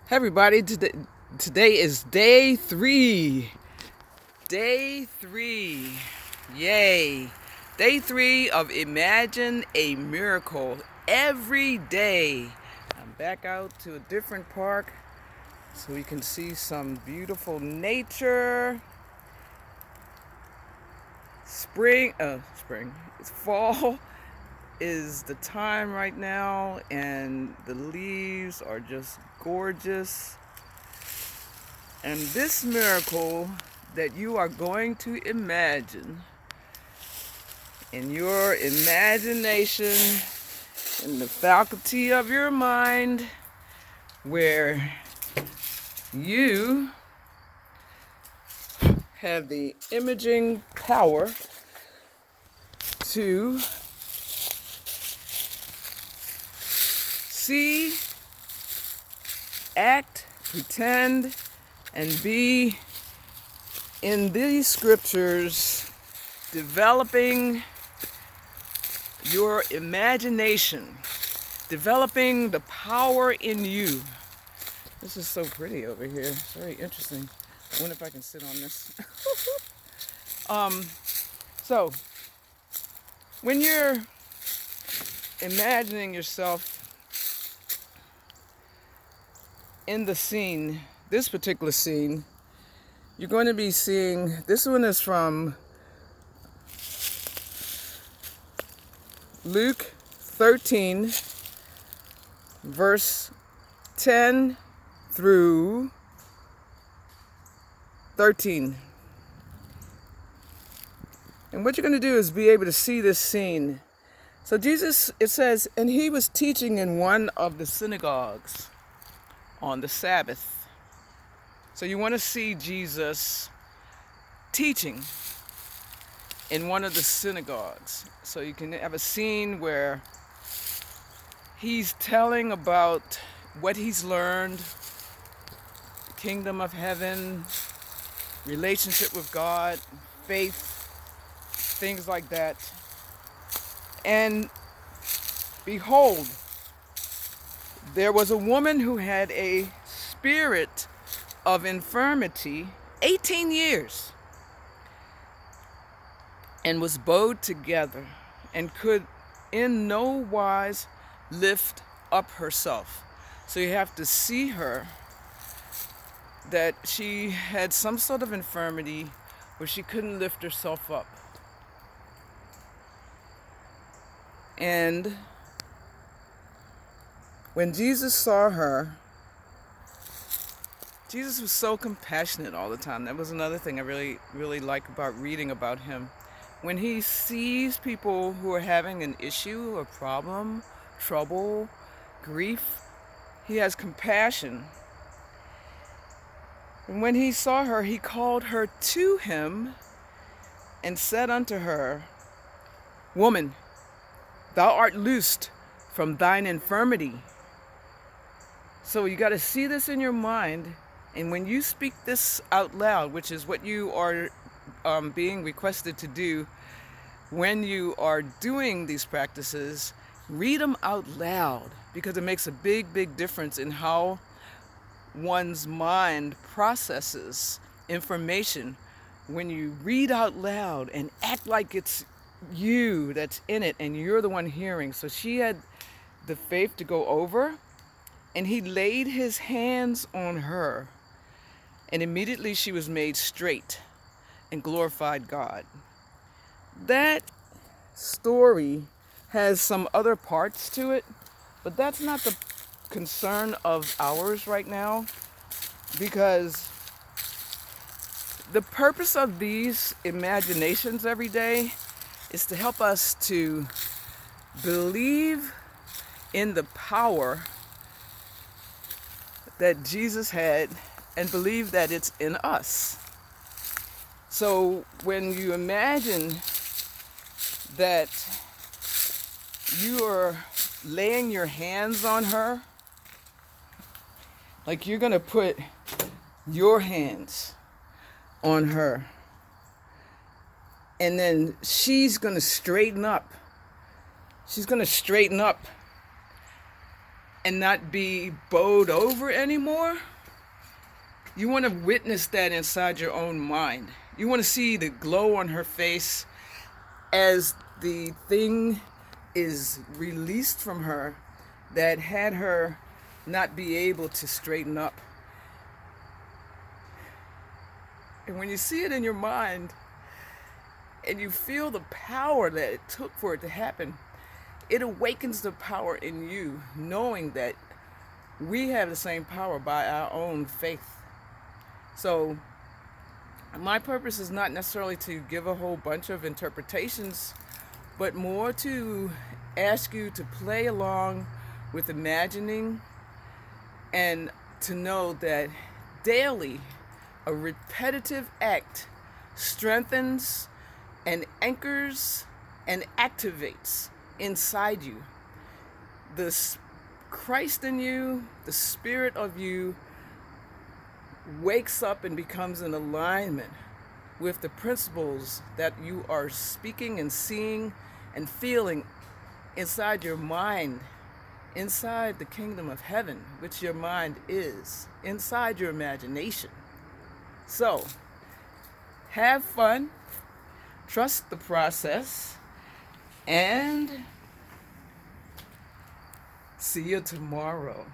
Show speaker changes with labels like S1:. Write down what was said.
S1: Hey everybody, today is day 3. Day 3. Yay. Day 3 of Imagine a Miracle. Every day I'm back out to a different park so we can see some beautiful nature. It's fall is the time right now, and the leaves are just gorgeous. And this miracle that you are going to imagine in your imagination, in the faculty of your mind, where you have the imaging power to see, act, pretend, and be in these scriptures, developing your imagination, developing the power in you. This is so pretty over here. It's very interesting. I wonder if I can sit on this. So, when you're imagining yourself in the scene, this particular scene, you're going to be seeing, this one is from Luke 13, verse 10 through 13. And what you're going to do is be able to see this scene. So Jesus, it says, and he was teaching in one of the synagogues on the Sabbath. So you want to see Jesus teaching in one of the synagogues. So you can have a scene where he's telling about what he's learned, the kingdom of heaven, relationship with God, faith, things like that. And behold, there was a woman who had a spirit of infirmity 18 years and was bowed together and could in no wise lift up herself. So you have to see her, that she had some sort of infirmity where she couldn't lift herself up. And when Jesus saw her, Jesus was so compassionate all the time. That was another thing I really like about reading about him. When he sees people who are having an issue, a problem, trouble, grief, he has compassion. And when he saw her, he called her to him and said unto her, Woman, thou art loosed from thine infirmity. So you got to see this in your mind. And when you speak this out loud, which is what you are being requested to do when you are doing these practices, read them out loud, because it makes a big difference in how one's mind processes information when you read out loud and act like it's you that's in it and you're the one hearing. So she had the faith to go over, and he laid his hands on her, and immediately she was made straight and glorified God. That story has some other parts to it, but that's not the concern of ours right now, because the purpose of these imaginations every day is to help us to believe in the power that Jesus had and believe that it's in us. So when you imagine that you are laying your hands on her, like you're going to put your hands on her, and then she's going to straighten up. She's going to straighten up. and not be bowled over anymore. You want to witness that inside your own mind. You want to see the glow on her face as the thing is released from her that had her not be able to straighten up. And when you see it in your mind and you feel the power that it took for it to happen, it awakens the power in you, knowing that we have the same power by our own faith. So my purpose is not necessarily to give a whole bunch of interpretations, but more to ask you to play along with imagining and to know that daily a repetitive act strengthens and anchors and activates inside you the Christ in you, the Spirit of you wakes up and becomes in alignment with the principles that you are speaking and seeing and feeling inside your mind, inside the kingdom of heaven, which your mind is, inside your imagination. So, have fun, trust the process, and see you tomorrow.